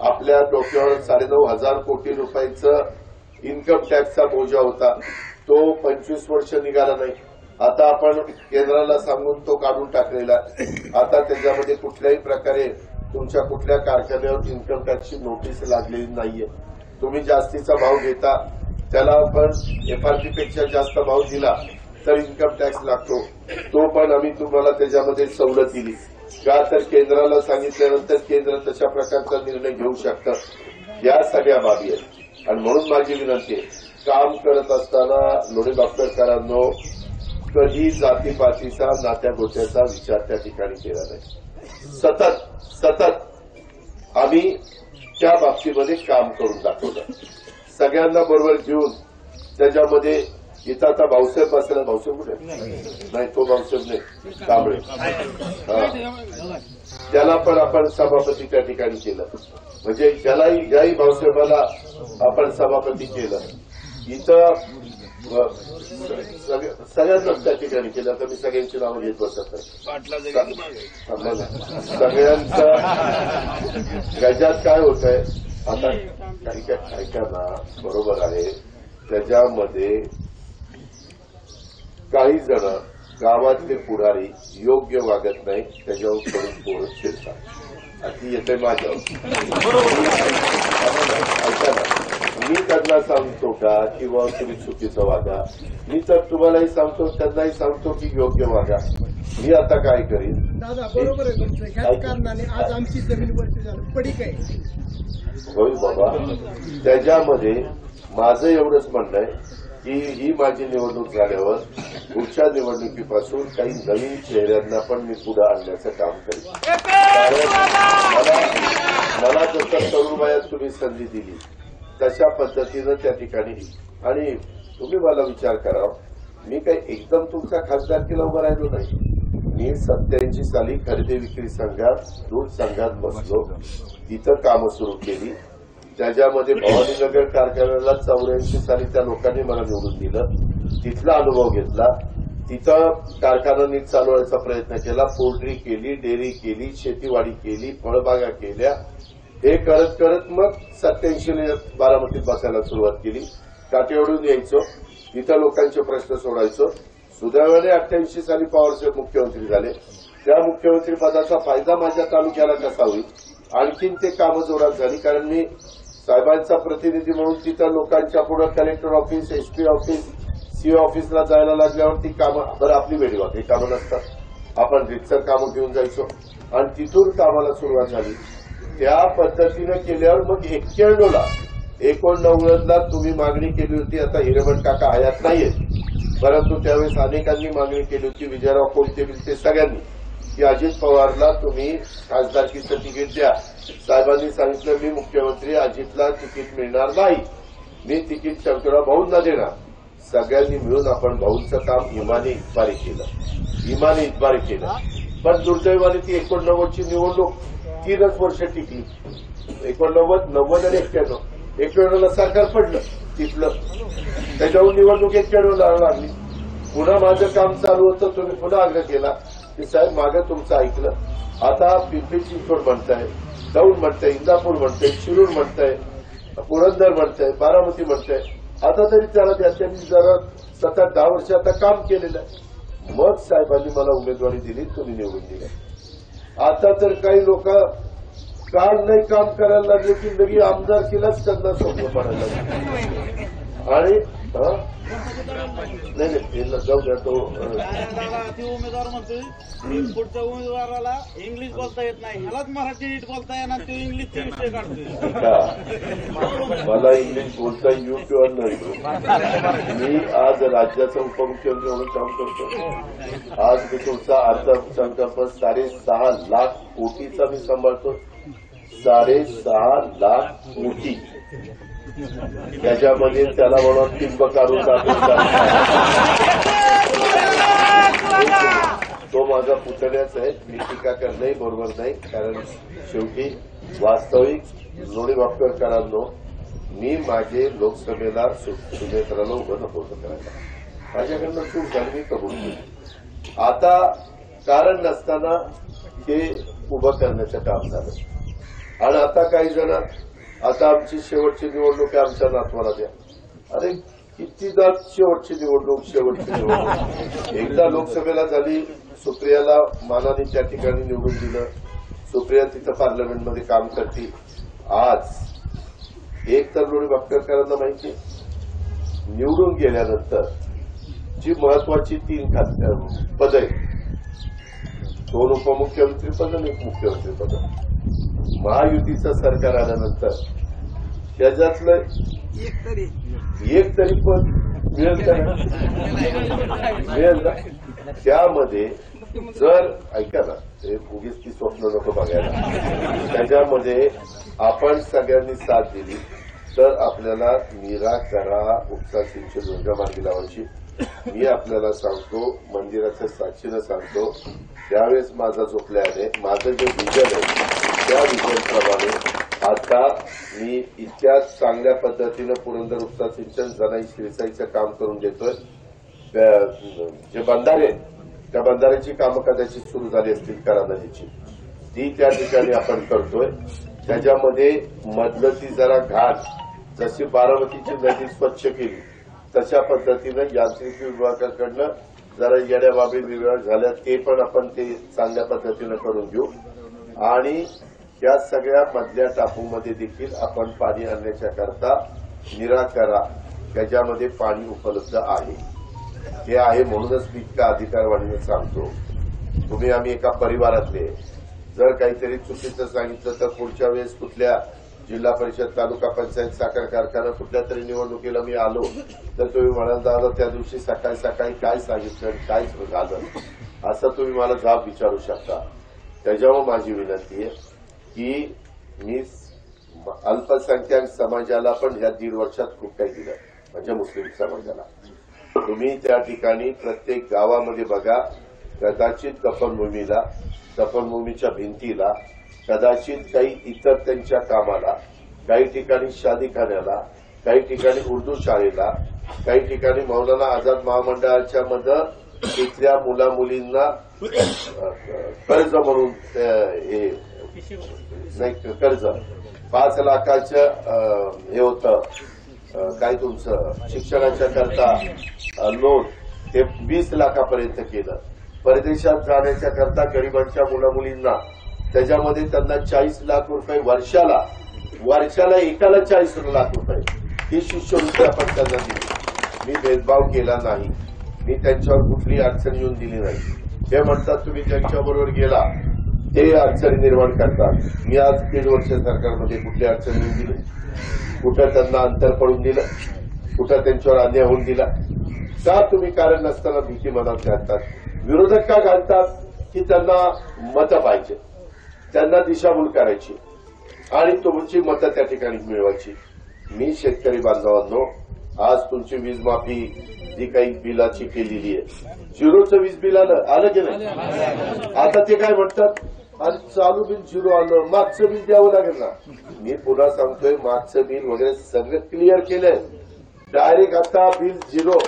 आपल्या डोक्यावर 9,500 कोटी रुपयाचं इन्कम टॅक्सचा बोजा होता, तो 25 वर्ष निघाला नाही. आता आपण केंद्राला सांगून तो काढून टाकलेला. आता त्याच्यामध्ये कुठल्याही प्रकारे तुमच्या कुठल्या कारखान्यावर इन्कम टॅक्सची नोटीस लागलेली नाहीये. तुम्ही जास्तीचा भाव घेता, त्याला आपण एफआरपी पेक्षा जास्त भाव दिला तर इन्कम टॅक्स लागतो. तो पण आम्ही तुम्हाला त्याच्यामध्ये सवलत दिली का, तर केंद्राला सांगितल्यानंतर केंद्र तशा प्रकारचा निर्णय घेऊ शकतं. या सगळ्या बाबी आहेत आणि म्हणून माझी विनंती आहे, काम करत असताना लोणी डॉक्टरकरांनो कधी जातीपातीचा नात्या गोत्याचा विचार त्या ठिकाणी केला नाही. सतत आम्ही त्या बाबतीमध्ये काम करून दाखवलं, सगळ्यांना बरोबर घेऊन. त्याच्यामध्ये इथं आता भाऊसाहेब बसला, भाऊसाहेब कुठे नाही, तो भाऊसाहेब नाही, कांबळे, त्याला पण आपण सभापती त्या ठिकाणी केलं. म्हणजे ज्याही भाऊसाहेबाला आपण सभापती केलं, इथं सगळ्यांनाच त्या ठिकाणी केलं. तर मी सगळ्यांची नावं घेत बसत सगळ्यांचं त्याच्यात काय होत आहे आता, काही ऐका ना, बरोबर आहे. त्याच्यामध्ये काही जण गावातले पुढारी योग्य वागत नाही, त्याच्यावर करून पोरं शिरतात. ती येते माझ्यावर. ऐका ना, मी त्यांना सांगतो का किंवा तुम्ही चुकीचं वागा? मी तर तुम्हालाही सांगतो, त्यांनाही सांगतो की योग्य वागा. मी आता काय करीन? दादा बरोबर आहे तुमचं. ह्याच कारणाने आज आमची जमीन वरती झालं पडीक आहे. होय बाबा, त्याच्यामध्ये माझं एवढंच म्हणणं आहे की ही माझी निवडणूक झाल्यावर पुढच्या निवडणुकीपासून काही नवीन चेहऱ्यांना पण मी पुढे आणण्याचं काम करेन. कारण मला जसं तरुणवयात तुम्ही संधी दिली तशा पद्धतीनं त्या ठिकाणी. आणि तुम्ही मला विचार करा, मी काही एकदम तुमच्या खासदारकीला उभं राहिलो नाही. मी 87 साली खरेदी विक्री संघात, दूध संघात बसलो, तिथं कामं सुरू केली. त्याच्यामध्ये भवानीनगर कारखान्याला 84 साली त्या लोकांनी मला निवडून दिलं, तिथला अनुभव घेतला. तिथं कारखाना नीट चालवायचा प्रयत्न केला, पोल्ट्री केली, डेअरी केली, शेतीवाडी केली, फळबागा केल्या. हे करत करत मग 87 बारामतीत बसायला सुरुवात केली. काटेवाडून यायचो, तिथं लोकांचे प्रश्न सोडायचो. सुदैवाने 88 साली पवारसाहेब मुख्यमंत्री झाले. त्या मुख्यमंत्री पदाचा फायदा माझ्या तालुक्याला कसा होईल, आणखीन ते कामं जोरात झाली. कारण मी साहेबांचा प्रतिनिधी म्हणून तिथं लोकांच्या पुढे collector office, SP office, CO ऑफिसला जायला लागल्यावर ती कामं, बरं आपली वेळेवर हे कामं नसतात, आपण रितसर कामं घेऊन जायचो आणि तिथून कामाला सुरुवात झाली. त्या पद्धतीनं केल्यावर मग 89ला तुम्ही मागणी केली होती. आता हिरेमठ काका हयात नाहीये, परंतु त्यावेळेस अनेकांनी मागणी केली होती, विजयराव कोलते बिलते सगळ्यांनी, की अजित पवारला तुम्ही खासदारकीचं तिकीट द्या. साहेबांनी सांगितलं मी मुख्यमंत्री, अजितला तिकीट मिळणार नाही, मी तिकीट शंकरराव भाऊंना देणार. सगळ्यांनी मिळून आपण भाऊंचं काम इमानी इतबारी केलं. पण दुर्दैवाने ती 89ची निवडणूक 3च वर्ष टिकली. 89, 90 आणि 91. 91ला सरकार पडलं तिथलं, त्याच्यावर निवडणूक 91ला लागली. पुन्हा माझं काम चालू होतं, तुम्ही पुन्हा आग्रह केला की साहेब मागं तुमचं ऐकलं. आता पिंपरी चिंचवड म्हणताय, दौंड म्हणताय, इंदापूर म्हणताय, शिरूर म्हणताय, पुरंदर म्हणताय, बारामती म्हणताय. आता तरी त्याला त्यांनी जरा 7-10 वर्ष आता काम केलेलं आहे. मग साहेबांनी मला उमेदवारी दिली, तुम्ही निवडून दिलं. आता तर काही लोक काल नाही काम करायला लागले की लगी आमदारकीलाच त्यांना सोपं पडायला लागले. आणि नाही जाऊ द्या, तो उमेदवार म्हणतोय पुढच्या उमेदवाराला इंग्लिश बोलता येत नाही, ह्यालाच मराठी नीट बोलता येणार, तो इंग्लिशचे विषय काढतोय. मला इंग्लिश बोलता येऊ किंवा नाही, मी आज राज्याचा उपमुख्यमंत्री म्हणून काम करतो. आज मी तुमचा अर्थसंकल्प 6.5 लाख कोटीचा मी सांभाळतो. 6.5 लाख कोटी, त्याच्यामध्ये त्याला म्हणून टिंब काढून तो माझा पुतण्याच आहे. मी टीका करणंही बरोबर नाही, कारण शेवटी वास्तविक लोणी डॉक्टरकरांनो, मी माझे लोकसभेला सुनेत्राला उभं नव्हतं करायला. माझ्याकडनं चूक झाली, मी कबूल केली. आता कारण नसताना ते उभं करण्याचं काम झालं. आणि आता काही जण, आता आमची शेवटची निवडणूक आहे, आमच्या नातवाला द्या. अरे कितीदा शेवटची निवडणूक. एकदा लोकसभेला झाली, सुप्रियाला मानाने त्या ठिकाणी निवडून दिलं. सुप्रिया तिथं पार्लमेंटमध्ये काम करते. आज एक तर लोणी भापकरकरांना माहिती निवडून गेल्यानंतर जी महत्वाची 3 पद आहेत, 2 उपमुख्यमंत्री पद आणि 1 मुख्यमंत्री पद, महायुतीचं सरकार आल्यानंतर त्याच्यातलं एक तरी पद मिळेल का? मिळेल ना? त्यामध्ये जर ऐका ना, ते उगीच ती स्वप्न नको बघायला, त्याच्यामध्ये आपण सगळ्यांनी साथ दिली तर आपल्याला नीरा करा उपसा सिंचन योजना मार्गी लावायची. मी आपल्याला सांगतो, मंदिराच्या साक्षीनं सांगतो, त्यावेळेस माझा जो प्लॅन आहे, माझं जे विजन आहे त्या विजनप्रमाणे आता मी इतक्या चांगल्या पद्धतीनं पुरंदर उपसा सिंचन जनाई शिरसाईचं काम करून देतोय. जे बंधारे त्या बंधाऱ्याची कामं कदाचित सुरू झाली असतील करा नदीची, ती त्या ठिकाणी आपण करतोय. त्याच्यामध्ये मधलं ती जरा घाट जशी बारामतीची नदी स्वच्छ केली तशा पद्धतीनं यांत्रिक विभागाकडनं जरा येड्या बाबी विभाग झाल्या, ते पण आपण ते चांगल्या पद्धतीनं करून घेऊ. आणि या सगळ्या मधल्या टापूमध्ये देखील आपण पाणी आणण्याच्या करता नीरा करा त्याच्यामध्ये पाणी उपलब्ध आहे. हे आहे म्हणूनच मी इतका अधिकारवाणीने सांगतो. तुम्ही आम्ही एका परिवारातले, जर काहीतरी चुकीचं सांगितलं तर पुढच्या वेळेस कुठल्या जिल्हा परिषद, तालुका पंचायत, साखर कारखाना कुठल्या तरी निवडणुकीला मी आलो तर तुम्ही म्हणाल दादा त्या दिवशी सकाळी सकाळी काय सांगितलं, काय झालं, असं तुम्ही मला जाब विचारू शकता. त्याच्यामुळे माझी विनंती आहे की मी अल्पसंख्याक समाजाला पण या 1.5 वर्षात खूप काही दिलं, म्हणजे मुस्लिम समाजाला. तुम्ही त्या ठिकाणी प्रत्येक गावामध्ये बघा, कदाचित दफनभूमीच्या भिंतीला, कदाचित काही इतर त्यांच्या कामाला, काही ठिकाणी शादीखान्याला, काही ठिकाणी उर्दू शाळेला, काही ठिकाणी मौलाना आझाद महामंडळाच्या मध्ये तिथल्या मुला मुलींना कर्ज म्हणून हे नाही कर्ज 5 लाखाचं हे होतं काय तुमचं शिक्षणाच्या करता लोन, ते 20 लाखापर्यंत केलं. परदेशात जाण्याच्या करता गरिबांच्या मुला मुलींना त्याच्यामध्ये त्यांना 40 लाख रुपये वर्षाला एकाला 40 लाख रुपये ही शिष्यवृत्ती आपण त्यांना दिली. मी भेदभाव केला नाही, मी त्यांच्यावर कुठली अडचण येऊन दिली नाही. ते म्हणतात तुम्ही त्यांच्याबरोबर गेला ते अडचणी निर्माण करतात. मी आज 3 वर्ष सरकारमध्ये कुठली अडचण येऊन दिली, कुठं त्यांना अंतर पडून दिलं, कुठं त्यांच्यावर अन्याय होऊन दिला का? तुम्ही कारण नसताना भीती मनात घालतात. विरोधक का घालतात की त्यांना मतं पाहिजे, त्यांना दिशाभूल करायची आणि तुमची मतं त्या ठिकाणी मिळवायची. मी शेतकरी बांधवांनो, आज तुमची वीज माफी जी काही बिलाची केलेली आहे, 0चं वीज बिल आलं की नाही? आता ते काय म्हणतात, आणि चालू बिल 0 आलं, मागचं बिल द्यावं लागेल ना. मी पुन्हा सांगतोय, मागचं बिल वगैरे सगळं क्लिअर केलंय. डायरेक्ट आता बिल 0.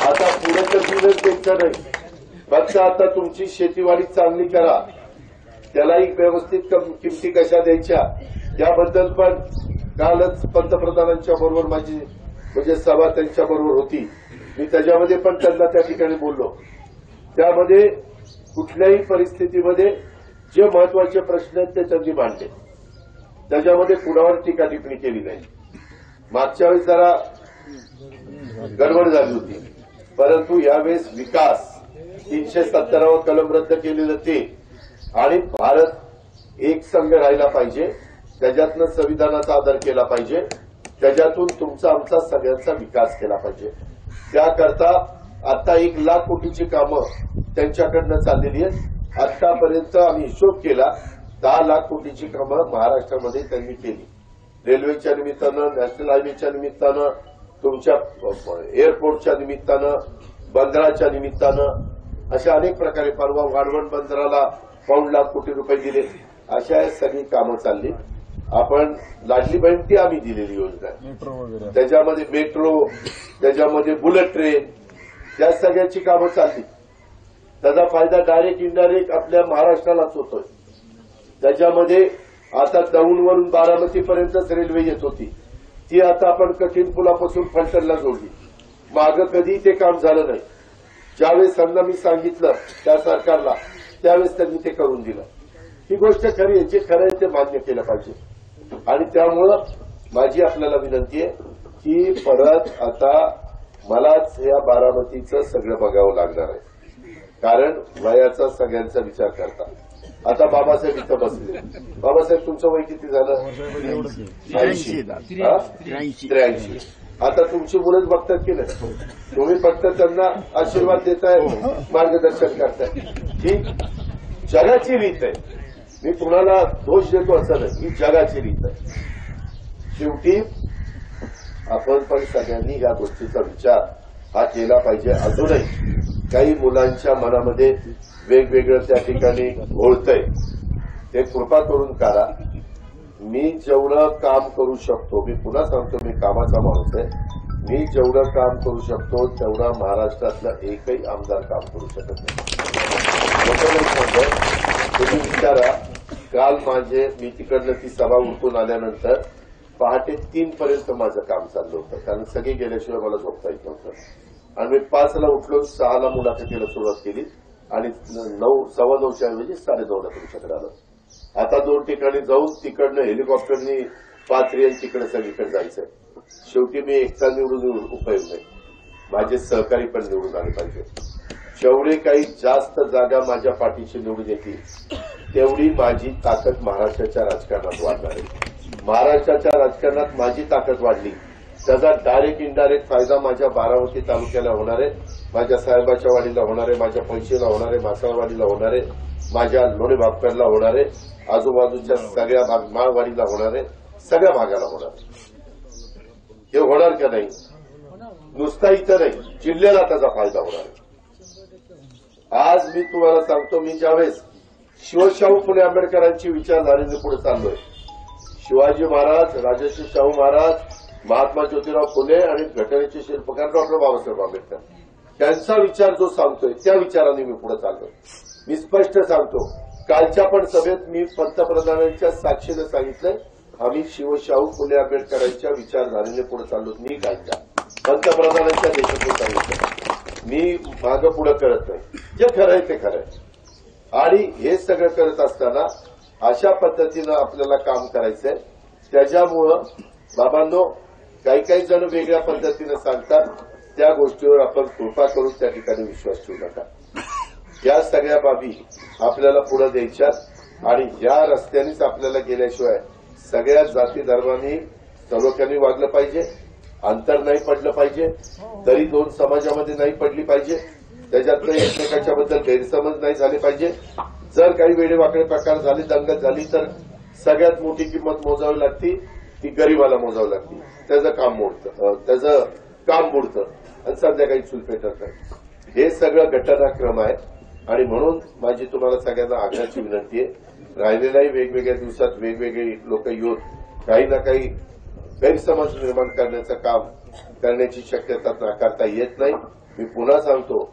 आता पुढे तर बिलच द्यायचं नाही. फक्त आता तुमची शेतीवाडी चांगली करा, त्यालाही व्यवस्थित किमती कशा द्यायच्या याबद्दल पण कालच पंतप्रधानांच्या बरोबर माझी म्हणजे सभा त्यांच्या बरोबर होती. मी त्याच्यामध्ये पण त्यांना त्या ठिकाणी बोललो. त्यामध्ये कुठल्याही परिस्थितीमध्ये जे महत्वाचे प्रश्न आहेत ते त्यांनी मांडले, त्याच्यामध्ये कुणावर टीका टिप्पणी केली नाही. मागच्या वेळेस जरा गडबड झाली होती, परंतु यावेळेस विकास 370वा कलम रद्द केलेलं ते आणि भारत एक संघ राहिला पाहिजे, त्याच्यातनं संविधानाचा आदर केला पाहिजे, त्याच्यातून तुमचा आमचा सगळ्यांचा विकास केला पाहिजे. त्याकरता आता 1 लाख कोटीची कामं त्यांच्याकडनं चाललेली आहेत. आतापर्यंत आम्ही हिशोब केला 10 लाख कोटीची कामं महाराष्ट्रामध्ये त्यांनी केली. रेल्वेच्या निमित्तानं, नॅशनल हायवेच्या निमित्तानं, तुमच्या एअरपोर्टच्या निमित्तानं, बंदराच्या निमित्तानं, अशा अनेक प्रकारे. परवा वाढवण बंदराला 5 लाख कोटी रुपये दिले. अशा सगळी कामं चालली. आपण लाडली बहीण ती आम्ही दिलेली योजना आहे, त्याच्यामध्ये मेट्रो, त्याच्यामध्ये बुलेट ट्रेन, या सगळ्याची कामं चालली. त्याचा फायदा डायरेक्ट इनडायरेक्ट आपल्या महाराष्ट्रालाच होतोय. त्याच्यामध्ये आता दौंडवरून बारामतीपर्यंतच रेल्वे येत होती, ती आता आपण कठीण पुलापासून फलटणला जोडली. मागं कधी ते काम झालं नाही. ज्यावेळेस त्यांना मी सांगितलं त्या सरकारला, त्यावेळेस त्यांनी ते करून दिलं. ही गोष्ट खरी आहे. जे खरं आहे ते मान्य केलं पाहिजे. आणि त्यामुळं माझी आपल्याला विनंती आहे की परत आता मलाच या बारामतीचं सगळं बघावं लागणार आहे. कारण वयाचा सगळ्यांचा विचार करता. आता बाबासाहेब इथं बसले. बाबासाहेब तुमचं वय किती झालं? 83. आता तुमची मुलंच बघतात की नाही? तुम्ही फक्त त्यांना आशीर्वाद देताय, मार्गदर्शन करताय. ही जगाची रीत आहे. मी कुणाला दोष देतो असं नाही, ही जगाची रीत आहे. शेवटी आपण पण सगळ्यांनी या गोष्टीचा विचार हा केला पाहिजे. अजूनही काही मुलांच्या मनामध्ये वेगवेगळं त्या ठिकाणी घोळतंय, ते कृपा करून करा. मी जेवढं काम करू शकतो, मी पुन्हा सांगतो मी कामाचा माणूस आहे, मी जेवढं काम करू शकतो तेवढा महाराष्ट्रातला एकही आमदार काम करू शकत नाही. तुम्ही विचारा, काल मी तिकडनं ती सभा उठून आल्यानंतर पहाटे 3 पर्यंत माझं काम चाललं होतं. कारण सगळे गेल्याशिवाय मला झोपता येत नव्हतं. आणि मी 5 ला उठलो, 6 ला मुलाखतीला सुरुवात केली आणि 9:15 ऐवजी 9:30 ला तुमच्याकडे आलो. आता 2 ठिकाणी जाऊन तिकडनं हेलिकॉप्टरनी 5 रेल तिकडे सगळीकडे जायचंय. शेवटी मी एकटा निवडून उपयोग नाही, माझे सहकारी पण निवडून आले पाहिजे. जेवढे काही जास्त जागा माझ्या पाठीशी निवडून येतील तेवढी माझी ताकद महाराष्ट्राच्या राजकारणात वाढणार आहे. महाराष्ट्राच्या राजकारणात माझी ताकद वाढली, त्याचा डायरेक्ट इनडायरेक्ट फायदा माझ्या बारामती तालुक्याला होणार आहे, माझ्या साहेबाच्या वाडीला होणार आहे, माझ्या पैसेला होणार आहे, मासाळवाडीला होणार आहे, माझ्या लोणे भापकरला होणार आहे, आजूबाजूच्या सगळ्या माळवाडीला होणार आहे, सगळ्या भागाला होणार आहे. हे होणार का नाही? नुसता इथं नाही, जिल्ह्याला त्याचा फायदा होणार आहे. आज मी तुम्हाला सांगतो, मी ज्यावेळेस शिवशाहू फुले आंबेडकरांची विचारधारेने पुढे चाललोय, शिवाजी महाराज, राजर्षी शाहू महाराज, महात्मा ज्योतिराव फुले आणि घटनेचे शिल्पकार डॉक्टर बाबासाहेब आंबेडकर, त्यांचा विचार जो सांगतोय त्या विचाराने मी पुढे चाललोय. मी स्पष्ट सांगतो, कालच्या पण सभेत मी पंतप्रधानांच्या साक्षीने सांगितलंय, आम्ही शिवशाहू फुले आंबेडकरांच्या विचारधारेने पुढे चाललो. मी कालच्या पंतप्रधानांच्या देशातून सांगितलं, मी मागं पुढे करत नाही, जे खरं आहे ते खरं आहे. आणि हे सगळं करत असताना अशा पद्धतीनं आपल्याला काम करायचंय. त्याच्यामुळं बाबांनो, काही जण वेगळ्या पद्धतीनं सांगतात, त्या गोष्टीवर आपण कृपा करून त्या ठिकाणी विश्वास ठेवू नका. या सगळ्या बाबी आपल्याला पुढे द्यायच्यात आणि या रस्त्यानेच आपल्याला गेल्याशिवाय सगळ्या जाती धर्मांनी सलोख्याने वागलं पाहिजे, अंतर नाही पडलं पाहिजे, तरी 2 समाजामध्ये नाही पडली पाहिजे, त्याच्यातनं एकमेकाच्या बद्दल गैरसमज नाही झाले पाहिजे. जर काही वेडेवाकडे प्रकार झाले, दंगत झाली, तर सगळ्यात मोठी किंमत मोजावी लागती, ती गरीबाला मोजावी लागती. त्याचं काम बुडतं आणि संध्याकाळी चूल पेटत नाही. हे सगळं घटनाक्रम आहे. आणि म्हणून माझी तुम्हाला सगळ्यांना आग्रहाची विनंती आहे, राहिलेल्याही वेगवेगळ्या दिवसात वेगवेगळे लोक येऊन काही ना काही गैरसमज निर्माण करण्याचं काम करण्याची शक्यता नाकारता येत नाही. मी पुन्हा सांगतो,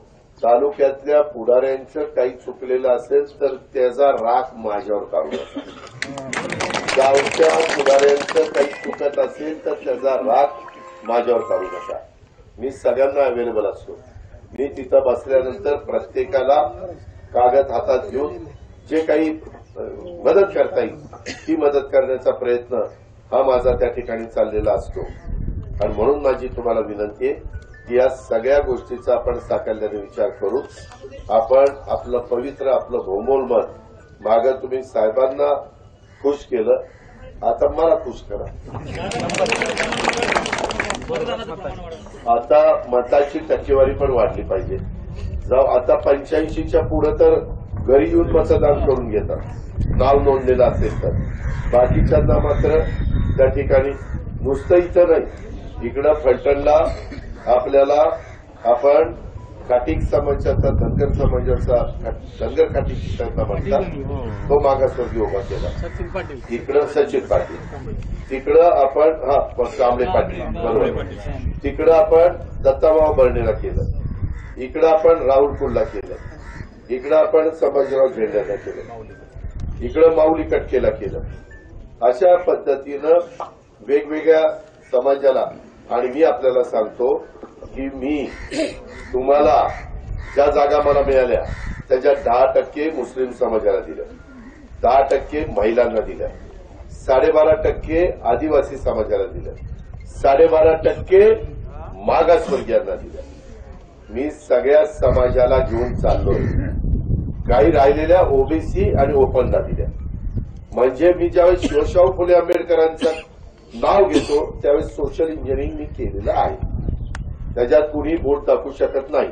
तालुक्यातल्या पुढाऱ्यांचं काही चुकलेलं असेल तर त्याचा राग माझ्यावर काढू नका. गावच्या पुढाऱ्यांचं काही चुकत असेल तर त्याचा राग माझ्यावर काढू नका. मी सगळ्यांना अवेलेबल असतो. मी तिथं बसल्यानंतर प्रत्येकाला कागद हातात घेऊन जे काही मदत करता येईल ती मदत करण्याचा प्रयत्न हा माझा त्या ठिकाणी चाललेला असतो. आणि म्हणून माझी तुम्हाला विनंती आहे की या सगळ्या गोष्टीचा आपण साकल्याने विचार करू. आपण आपलं पवित्र, आपलं बहुमोल मत मागं तुम्ही साहेबांना खुश केलं, आता मला खुश करा. आता मताची टक्केवारी पण वाढली पाहिजे. आता 85च्या पुढे तर घरी येऊन मतदान करून घेतात, नाव नोंदलेलं असेल तर. बाकीच्यांना मात्र त्या ठिकाणी नुसतं इथं नाही, इकडं फलटणला आपल्याला आपण खाटीक समाजाचा, धनगर समाजाचा, धनगर खाटीक म्हणतात, तो मागासवर्गीय उभा केला. इकडं सचिन पाटील, तिकडं आपण कांबळे पाटील, बरोबर, तिकडं आपण दत्ताभाऊ बर्णेला केलं, इकडं आपण राहुलपूरला केलं, इकडं आपण संभाजीराव झेंड्याला केलं, इकडं माऊली कटकेला केलं. अशा पद्धतीनं वेगवेगळ्या समाजाला. आणि मी आपल्याला सांगतो की मी तुम्हाला ज्या जागा मला मिळाल्या त्याच्या 10% मुस्लिम समाजाला दिल्या, 10% महिलांना दिल्या, 12.5% आदिवासी समाजाला दिल्या, 12.5% मागासवर्गीयांना दिल्या. मी सगळ्या समाजाला घेऊन चाललोय. काही राहिलेल्या ओबीसी आणि ओपनला दिल्या. म्हणजे मी ज्यावेळेस शिवशाहू फुले आंबेडकरांचं नाव घेतो त्यावेळेस सोशल इंजिनिअरिंग मी केलेलं आहे. त्याच्यात कुणी बोट दाखवू शकत नाही.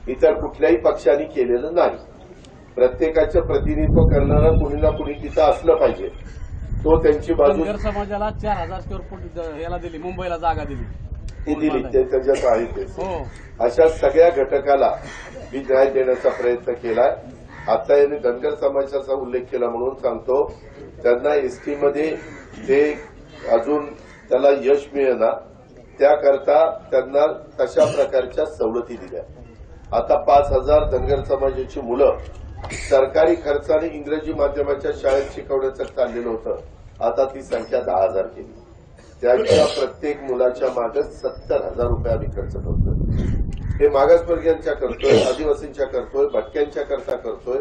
इतर कुठल्याही पक्षाने केलेलं नाही. प्रत्येकाचं प्रतिनिधित्व करणारं कुणी ना कुणी तिथं असलं पाहिजे. तो त्यांची बाजू धनगर समाजाला 4000 स्क्वेअर फूट याला दिली, मुंबईला जागा दिली. ती दिली, ते त्याच्यात आहे ते. हो, अशा सगळ्या घटकाला मी न्याय देण्याचा प्रयत्न केलाय. आता यांनी धनगर समाजाचा उल्लेख केला म्हणून सांगतो, त्यांना एसटीमध्ये ते अजून त्याला यश मिळेना, त्याकरता त्यांना तशा प्रकारच्या सवलती दिल्या. आता 5000 धनगर समाजाची मुलं सरकारी खर्चाने इंग्रजी माध्यमाच्या शाळेत शिकवण्याचं चाललेलं होतं. आता ती संख्या 10,000 केली. त्याच्या प्रत्येक मुलाच्या मागे 70,000 रुपये आम्ही खर्च करतोय. हे मागासवर्गीयांच्या करतोय, आदिवासींच्या करतोय, भटक्यांच्या करता करतोय.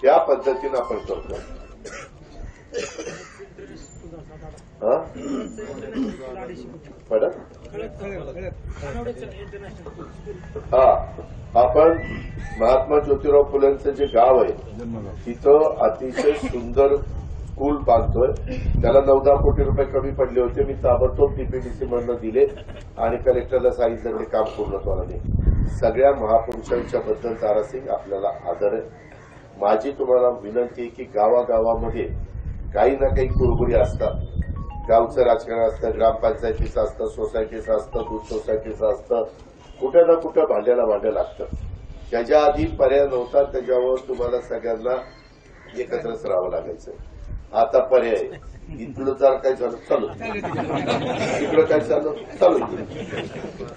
या पद्धतीनं आपण करतोय. हा, आपण महात्मा ज्योतिराव फुलेंचं जे गाव आहे तिथं अतिशय सुंदर स्कूल बांधतोय. त्याला 9-10 कोटी रुपये कमी पडले होते. मी ताबडतोब डीपीडीसी मधनं दिले आणि कलेक्टरला सांगितलं ते काम पूर्णत्वाला. सगळ्या महापुरुषांच्या बद्दल तारासिंग आपल्याला आदर आहे. माझी तुम्हाला विनंती आहे की गावागावामध्ये काही ना काही कुरबुरी असतात. गावचं राजकारण असतं, ग्रामपंचायतीचं असतं, सोसायटीचं असतं, दूध सोसायटीचं असतं. कुठं ना कुठं भांड्याला भांडं लागतं. त्याच्या आधी पर्याय नव्हता. त्याच्यावर तुम्हाला सगळ्यांना एकत्रच राहावं लागायचं. आता पर्याय इथलं जर काय झालं चालू, इकडं काय झालं चालू.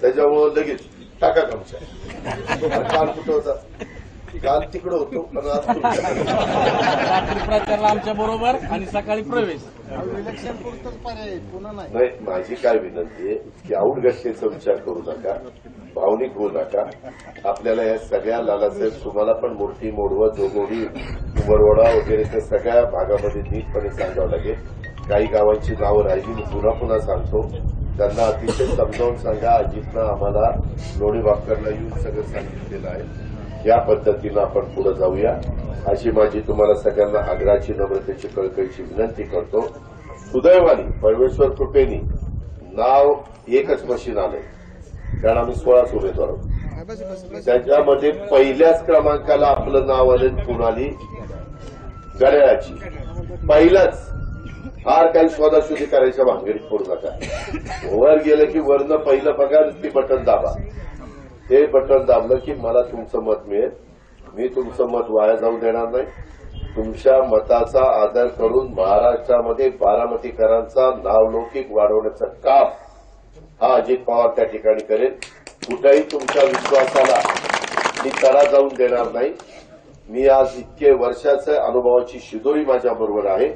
त्याच्यामुळे लगेच टाका कमच्या. काल कुठं होता? काल तिकडं होतो, पण आज रात्री प्रचारला आमच्या बरोबर आणि सकाळी प्रवेश. इलेक्शन पुरतच पर्याय, पुन्हा नाही. नाही, माझी काय विनंती आहे की औटगस्तीचा विचार करू नका, भावनिक होऊ नका. आपल्याला या सगळ्या लालासाहेब तुम्हाला पण मूर्ती, मोडवं, जोगोडी, उमरवडा वगैरे त्या सगळ्या भागामध्ये नीटपणे सांगावं लागेल. काही गावांची नावं राहिली, मी पुन्हा पुन्हा सांगतो. त्यांना अतिशय समजावून सांगा. अजितनं आम्हाला लोणी वापरला येऊन सगळं सांगितलेलं आहे. या पद्धतीनं आपण पुढे जाऊया अशी माझी तुम्हाला सगळ्यांना आग्रहाची, नम्रतेची, कळकळीची विनंती करतो. सुदैवाने परमेश्वर कृपेनी नाव एकच मशीन आलंय, कारण आम्ही 16 उमेदवार आहोत. त्याच्यामध्ये पहिल्याच क्रमांकाला आपलं नाव आलं पुणाली गड्याची. पहिलाच. फार काही शोधाशोधी करायच्या भानगडीत पडू नका. वर गेलं की वरनं पहिलं बघा, ती बटन दाबा. ते बटन दाबलं की मला तुमचं मत मिळेल. मी तुमचं मत वाया जाऊ देणार नाही. तुमच्या मताचा आदर करून महाराष्ट्रामध्ये बारामतीकरांचा नावलौकिक वाढवण्याचं काम हा अजित पवार त्या ठिकाणी करेल. कुठेही तुमच्या विश्वासाला मी तडा जाऊन देणार नाही. मी आज इतके वर्षाच्या अनुभवाची शिदोरी माझ्याबरोबर आहे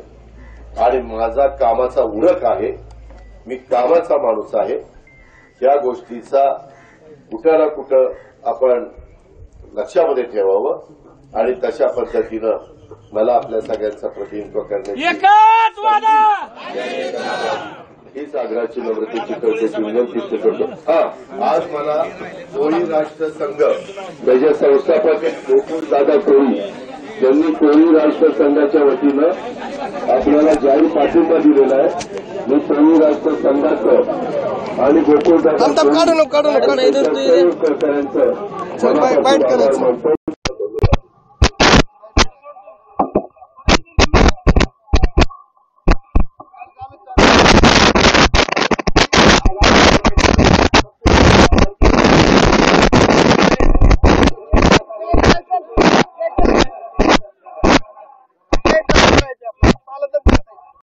आणि माझा कामाचा उरक आहे. मी कामाचा माणूस आहे. या गोष्टीचा कुठं ना कुठं आपण लक्षामध्ये ठेवावं आणि तशा पद्धतीनं मला आपल्या सगळ्यांचं प्रतिनिधित्व करण्याची हीच आग्रहाची, नम्रतेची, कळकळीची विनंती करतो. आज मला कोळी राष्ट्र संघ त्याचे संस्थापक गोकुळदादा कोळी यांनी कोळी राष्ट्र संघाच्या वतीनं आपल्याला जाहीर पाठिंबा दिलेला आहे. मी कोळी राष्ट्र संघाचं आणि गोकुळदादा कोळी सहकार्यांचं मनापासून आभार मानतो.